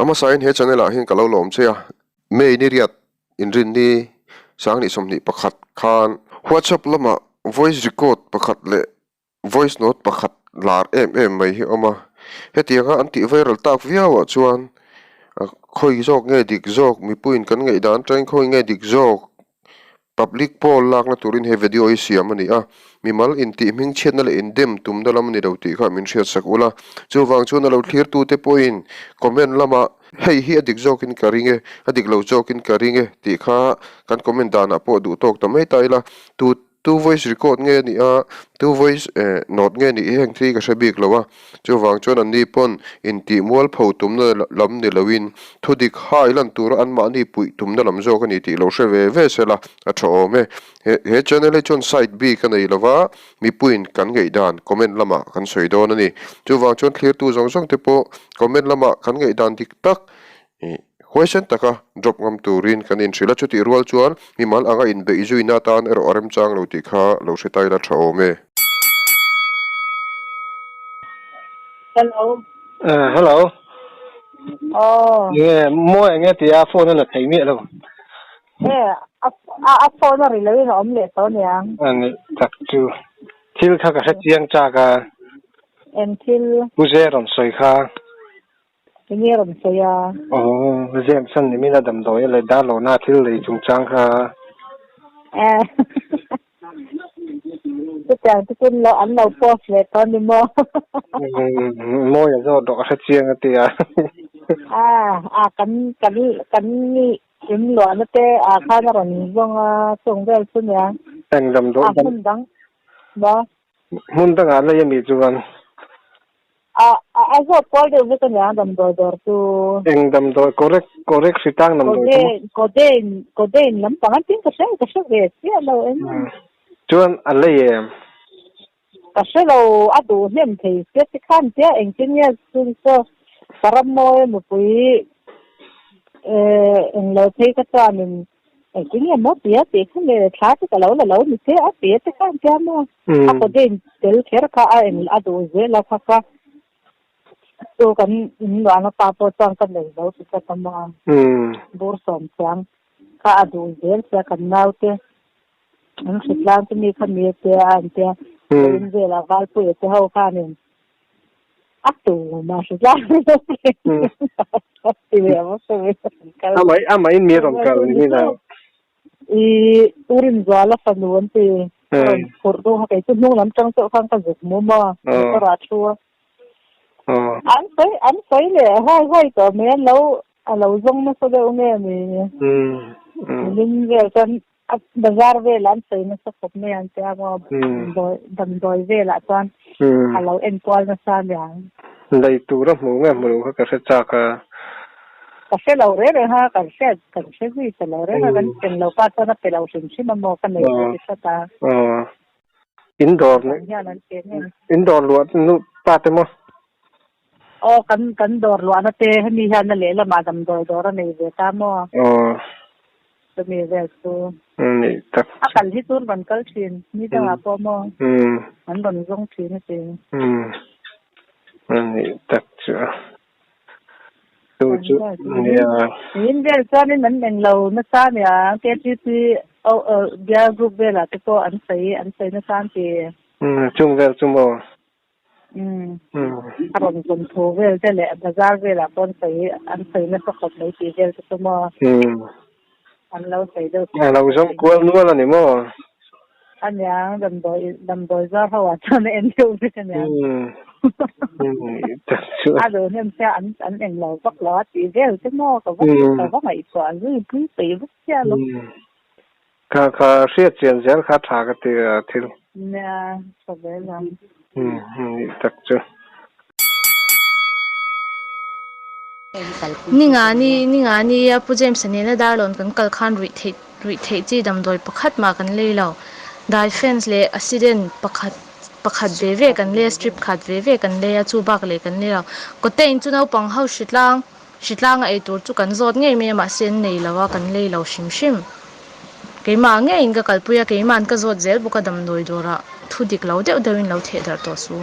ama sain he channel a hin kalau lom che a me ni riat in rin ni sang ni som ni pakhat khan WhatsApp lama voice record pakhat le voice note pakhat lar em mai hi oma hetianga anti viral tak viawa chuan khoi jok nge dik jok mi puin kan ngai dan train khoi nge dik jok public poll lak na turin he video I siam ani a mimal in ti ming chen na le in dem tum dalam ni do ti kha min riat sakula chuwang chu na lo thlir tu te point comment lama hei hi adik jokin karinge adik lo jokin karinge ti kha kan comment dana po du tok ta mai taila tu voice record nge ni a tu voice note nge ni heng thri ka sabik lowa chuwang chon an ni pon in tihmualpho tum na lam ni lawin thudik hailan tur an ma ni pui tum na lam zo ka ni ti lo she ve sela a tho me he channel chon site b ka nei lova mi puin kan ngei dan comment lama kan soi don ani chuwang chon clear tu zong te po comment lama kan ngei dan dik tak question taka drop ngam turin kanin sila chuti rual chuan mimal anga in be izui na tan orem chang lo ti kha lo setai la thao me hello hello yeah mo nghe ti a phone la thai mi lo a phone ri le no om le to nyang ani tak chu thil kha ka chiang cha ka em thil puje ron soi kha ni rom soya zem san ni mi la dam do le da lo na thil le chungchang kha tu kun lo an lo post le to ni mo ya zo do ka chiang ati a kan ni im lo na te a kha na ron zong song del sun ya tang dam do mun dang ba mun dang a le mi chuan also call the with an dam do tu eng dam do correct sitang dam do koden lam pangan tin ka sa ve ya lo en chuan ale em ka sa lo adu hem thei se khan te engineer sun so paramo mo pui en lo thei ka ta min engineer mo pia te khan le tha ka lo ni se a pe te khan te mo a koden tel kher ka a en adu ze la ka so kan in lo na pa po chang kan nei lo ti ka tama bur som chang ka adu zel se kan naute an sitlang ti mi khan mi te an te in ve la val pu te ho ka nin atu ma sitlang ti ve mo so amai mi rom ka ni na I urin zwala fanuan ti phur do ha kai tu nung lam chang so khang ka zuk mo ma ka ra chua anh thấy là hai tờ mẹ lâu zong nó số đâu nghe mình linh về chân bazar về làm xây nó sắp phục mẹ anh ta mà đầm đòi về lại toàn lâu em quan nó sao vậy đây tu đó mù nghe mù cái sẽ chắc cái sẽ lâu rồi ha cái sẽ gì sẽ lâu rồi ha cái lâu pa cho nó phải lâu sinh sinh mà mua cái này cái sao ta indoor luôn nu pa thế mà kan dor lo na te mi han na le la madam dor nei ve ta mo to mi ve su ni tak akal hi tur ban kal thin ni da po mo an ban zong thin te ni tak chu tu ni ve sa ni nan neng lo na sa ne a te ti dia group ve la te ko an sai na san ti chung ve chung mo karon kun thu ve te le bazar ve la kon sai an sai na sa khot nei ti ve te mo an lo sai do lo zong ko nu la ni mo an ya dam doi za ha wa chan en tu ve kan ya ado nem sa an en lo pak lo ti ve te mo ka va mai so an ri pi pe ve sia lo ka sia chen zel kha tha ka te thil na so ve la tak chu ninga ni pu jem sane na darlon kan kal khan ri thei chi dam doi pakhat ma kan leilo dai fence le accident pakhat ve kan le strip khat ve kan le chu bak le kan le ko te in chu no pang hau shitlang ai tur chu kan zot ngei me ma sen nei lawa kan leilo shim keima nge in ka kalpuya keima an ka zot zel buka dam doi dora thudik lo deuh deuhin lo the dar to su